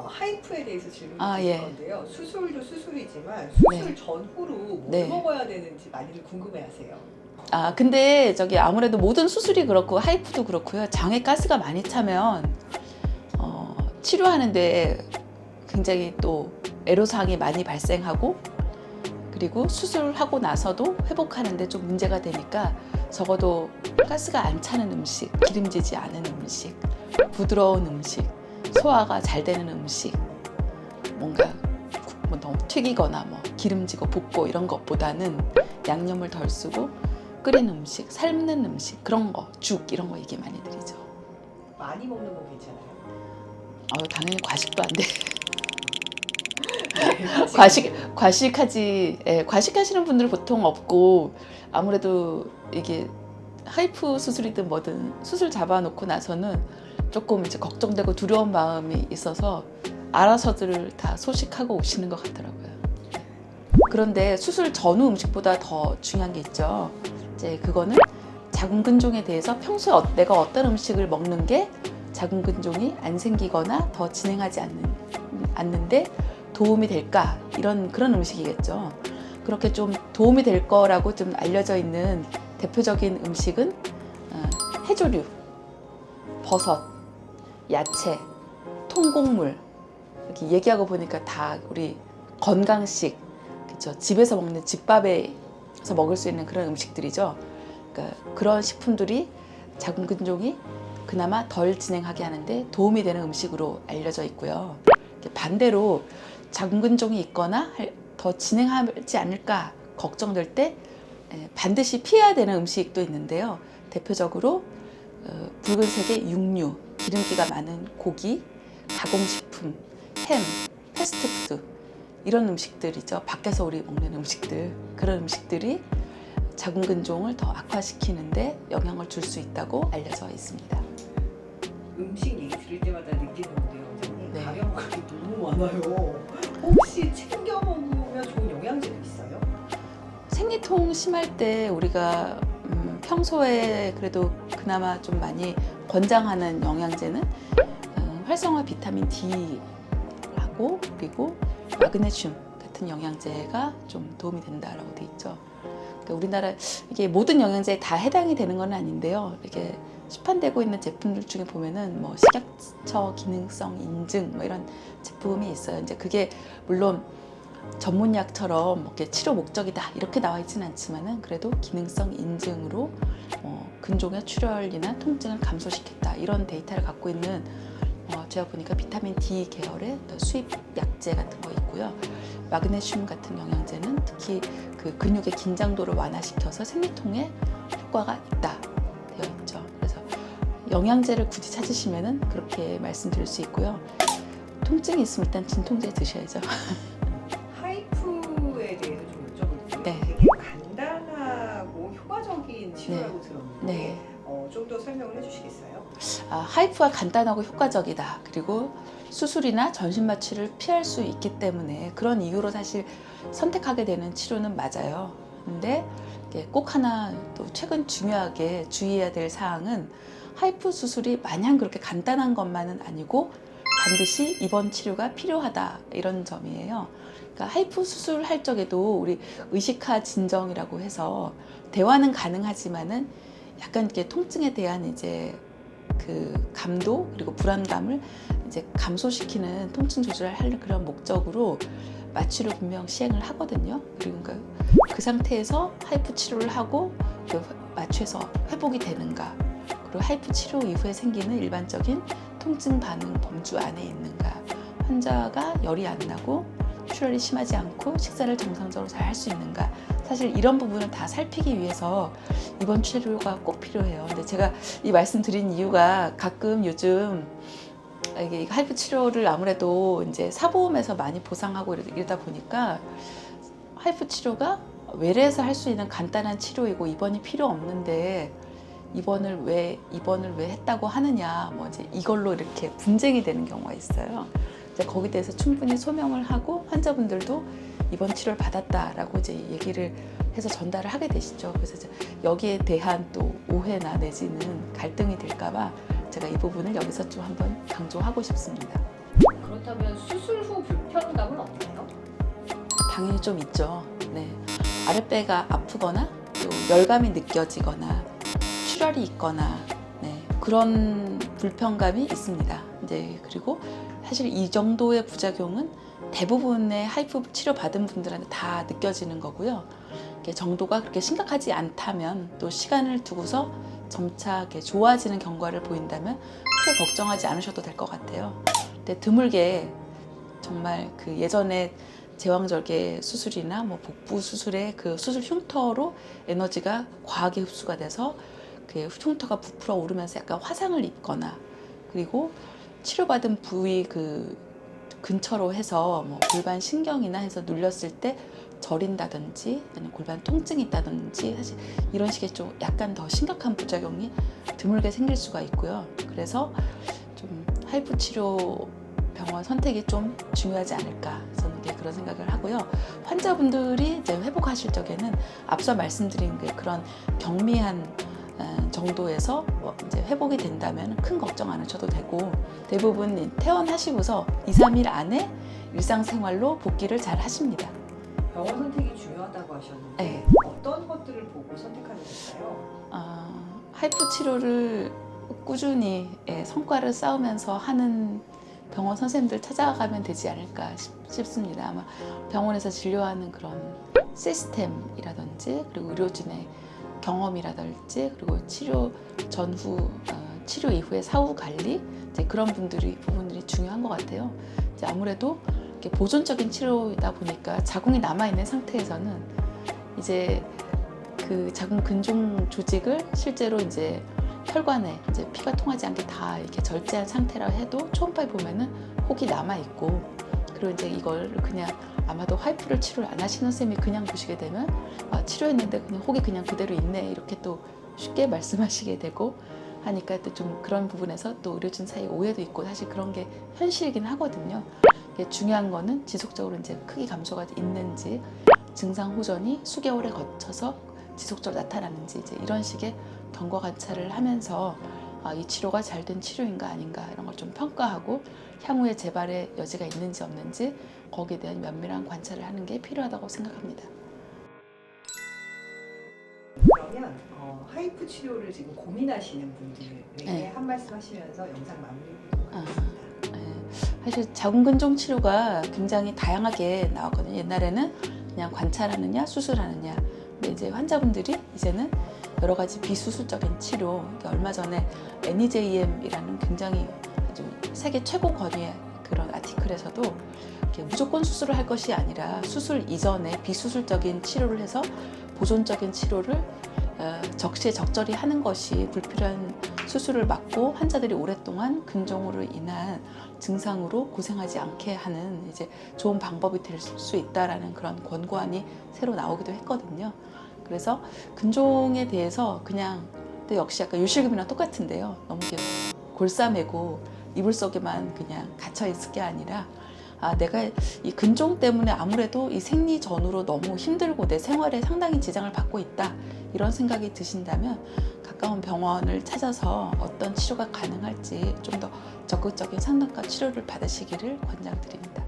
하이프에 대해서 질문이 있을 예. 건데요. 수술도 수술이지만 네. 수술 전후로 뭘 네. 먹어야 되는지 많이들 궁금해하세요. 근데 저기 아무래도 모든 수술이 그렇고 하이프도 그렇고요. 장에 가스가 많이 차면 치료하는데 굉장히 또 애로사항이 많이 발생하고, 그리고 수술하고 나서도 회복하는데 좀 문제가 되니까 적어도 가스가 안 차는 음식, 기름지지 않은 음식, 부드러운 음식, 소화가 잘 되는 음식, 뭔가 뭐 너무 튀기거나 뭐 기름지고 붓고 이런 것보다는 양념을 덜 쓰고 끓인 음식, 삶는 음식, 그런 거, 죽 이런 거 얘기 많이 드리죠. 많이 먹는 건 괜찮아요? 당연히 과식도 안 돼. 네, 과식하지. 예, 과식하시는 분들 보통 없고, 아무래도 이게 하이프 수술이든 뭐든 수술 잡아놓고 나서는 조금 이제 걱정되고 두려운 마음이 있어서 알아서들 다 소식하고 오시는 것 같더라고요. 그런데 수술 전후 음식보다 더 중요한 게 있죠. 이제 그거는 자궁근종에 대해서 평소에 내가 어떤 음식을 먹는 게 자궁근종이 안 생기거나 더 진행하지 않는데 도움이 될까, 그런 음식이겠죠. 그렇게 좀 도움이 될 거라고 좀 알려져 있는 대표적인 음식은 해조류, 버섯, 야채, 통곡물, 이렇게 얘기하고 보니까 다 우리 건강식, 그렇죠? 집에서 먹는 집밥에서 먹을 수 있는 그런 음식들이죠. 그러니까 그런 식품들이 자궁근종이 그나마 덜 진행하게 하는데 도움이 되는 음식으로 알려져 있고요. 반대로 자궁근종이 있거나 더 진행하지 않을까 걱정될 때 반드시 피해야 되는 음식도 있는데요. 대표적으로 붉은색의 육류, 기름기가 많은 고기, 가공식품, 햄, 패스트푸드, 이런 음식들이죠. 밖에서 우리 먹는 음식들, 그런 음식들이 자궁근종을 더 악화시키는데 영향을 줄 수 있다고 알려져 있습니다. 음식 얘기 들을 때마다 느끼는데요, 원장님. 네. 가려먹기 너무 많아요. 혹시 챙겨 먹으면 좋은 영양제도 있어요? 생리통 심할 때 우리가 평소에 그래도 그나마 좀 많이 권장하는 영양제는 활성화 비타민 D하고 그리고 마그네슘 같은 영양제가 좀 도움이 된다라고 돼 있죠. 그러니까 우리나라 이게 모든 영양제에 다 해당이 되는 건 아닌데요. 이렇게 시판되고 있는 제품들 중에 보면은 뭐 식약처 기능성 인증 뭐 이런 제품이 있어요. 이제 그게 물론 전문약처럼 이렇게 치료 목적이다 이렇게 나와 있지는 않지만은 그래도 기능성 인증으로 근종의 출혈이나 통증을 감소시켰다 이런 데이터를 갖고 있는 제가 보니까 비타민 D 계열의 수입 약제 같은 거 있고요. 마그네슘 같은 영양제는 특히 그 근육의 긴장도를 완화시켜서 생리통에 효과가 있다 되어 있죠. 그래서 영양제를 굳이 찾으시면은 그렇게 말씀드릴 수 있고요. 통증이 있으면 일단 진통제 드셔야죠. 하이프에 대해서 좀 여쭤볼게요. 네. 되게 간단하고 효과적인 치료라고 들었는데 네. 좀 더 설명을 해주시겠어요? 하이프가 간단하고 효과적이다. 그리고 수술이나 전신 마취를 피할 수 있기 때문에 그런 이유로 사실 선택하게 되는 치료는 맞아요. 근데 꼭 하나 또 최근 중요하게 주의해야 될 사항은 하이프 수술이 마냥 그렇게 간단한 것만은 아니고 반드시 입원 치료가 필요하다 이런 점이에요. 그러니까 하이프 수술할 적에도 우리 의식화 진정이라고 해서 대화는 가능하지만은 약간 이렇게 통증에 대한 이제 그 감도 그리고 불안감을 이제 감소시키는 통증 조절을 하는 그런 목적으로 마취를 분명 시행을 하거든요. 그러니까 그 상태에서 하이프 치료를 하고 그 마취에서 회복이 되는가, 그리고 하이프 치료 이후에 생기는 일반적인 통증 반응 범주 안에 있는가, 환자가 열이 안 나고 출혈이 심하지 않고 식사를 정상적으로 잘 할 수 있는가, 사실 이런 부분은 다 살피기 위해서 입원 치료가 꼭 필요해요. 근데 제가 이 말씀 드린 이유가 가끔 요즘 이게 하이프 치료를 아무래도 이제 사보험에서 많이 보상하고 이러다 보니까 하이프 치료가 외래에서 할 수 있는 간단한 치료이고 입원이 필요 없는데 입원을 왜 했다고 하느냐, 뭐 이제 이걸로 이렇게 분쟁이 되는 경우가 있어요. 이제 거기에 대해서 충분히 소명을 하고 환자분들도 입원 치료를 받았다라고 이제 얘기를 해서 전달을 하게 되시죠. 그래서 이제 여기에 대한 또 오해나 내지는 갈등이 될까봐 제가 이 부분을 여기서 좀 한번 강조하고 싶습니다. 그렇다면 그렇다면 수술 후 불편감은 없나요? 당연히 좀 있죠. 네. 아랫배가 아프거나 또 열감이 느껴지거나 출혈이 있거나 네, 그런 불편감이 있습니다. 이제 그리고 사실 이 정도의 부작용은 대부분의 하이프 치료 받은 분들한테 다 느껴지는 거고요. 이게 정도가 그렇게 심각하지 않다면 또 시간을 두고서 점차 이렇게 좋아지는 경과를 보인다면 크게 걱정하지 않으셔도 될 것 같아요. 근데 드물게 정말 그 예전에 제왕절개 수술이나 뭐 복부 수술의 그 수술 흉터로 에너지가 과하게 흡수가 돼서 그 흉터가 부풀어 오르면서 약간 화상을 입거나 그리고 치료받은 부위 그 근처로 해서 뭐 골반 신경이나 해서 눌렸을 때 저린다든지 아니면 골반 통증이 있다든지 사실 이런 식의 좀 약간 더 심각한 부작용이 드물게 생길 수가 있고요. 그래서 좀 하이프 치료 병원 선택이 좀 중요하지 않을까 저는 이제 그런 생각을 하고요. 환자분들이 이제 회복하실 적에는 앞서 말씀드린 그런 경미한 정도에서 이제 회복이 된다면 큰 걱정 안 하셔도 되고 대부분 퇴원하시고서 2, 3일 안에 일상생활로 복귀를 잘 하십니다. 병원 선택이 중요하다고 하셨는데 네. 어떤 것들을 보고 선택하게 될까요? 하이프 치료를 꾸준히 성과를 쌓으면서 하는 병원 선생님들 찾아가면 되지 않을까 싶습니다. 아마 병원에서 진료하는 그런 시스템이라든지 그리고 의료진의 경험이라든지 그리고 치료 전후, 치료 이후의 사후 관리 이제 그런 부분들이 중요한 것 같아요. 이제 아무래도 이렇게 보존적인 치료이다 보니까 자궁이 남아 있는 상태에서는 이제 그 자궁 근종 조직을 실제로 이제 혈관에 이제 피가 통하지 않게 다 이렇게 절제한 상태라 해도 초음파에 보면은 혹이 남아 있고 그리고 이제 이걸 그냥 아마도 하이프를 치료를 안 하시는 선생님이 그냥 보시게 되면 치료했는데 그냥 혹이 그냥 그대로 있네 이렇게 또 쉽게 말씀하시게 되고 하니까 또 좀 그런 부분에서 또 의료진 사이에 오해도 있고 사실 그런 게 현실이긴 하거든요. 이게 중요한 거는 지속적으로 이제 크기 감소가 있는지 증상 호전이 수개월에 거쳐서 지속적으로 나타나는지 이제 이런 식의 경과 관찰을 하면서 이 치료가 잘 된 치료인가 아닌가 이런 걸 좀 평가하고 향후에 재발의 여지가 있는지 없는지 거기에 대한 면밀한 관찰을 하는 게 필요하다고 생각합니다. 그러면 하이프 치료를 지금 고민하시는 분들에게 네. 한 말씀 하시면서 영상 마무리 보도록 아, 하겠습니다. 사실 자궁근종 치료가 굉장히 다양하게 나왔거든요. 옛날에는 그냥 관찰하느냐 수술하느냐 근데 이제 환자분들이 이제는 여러 가지 비수술적인 치료 그러니까 얼마 전에 NEJM이라는 굉장히 아주 세계 최고 권위의 그런 아티클에서도 이렇게 무조건 수술을 할 것이 아니라 수술 이전에 비수술적인 치료를 해서 보존적인 치료를 적시에 적절히 하는 것이 불필요한 수술을 막고 환자들이 오랫동안 근종으로 인한 증상으로 고생하지 않게 하는 이제 좋은 방법이 될 수 있다라는 그런 권고안이 새로 나오기도 했거든요. 그래서 근종에 대해서 그냥 또 역시 약간 유실금이랑 똑같은데요. 너무 이렇게 골싸매고 이불 속에만 그냥 갇혀 있을 게 아니라 내가 이 근종 때문에 아무래도 이 생리 전후로 너무 힘들고 내 생활에 상당히 지장을 받고 있다 이런 생각이 드신다면 가까운 병원을 찾아서 어떤 치료가 가능할지 좀 더 적극적인 상담과 치료를 받으시기를 권장드립니다.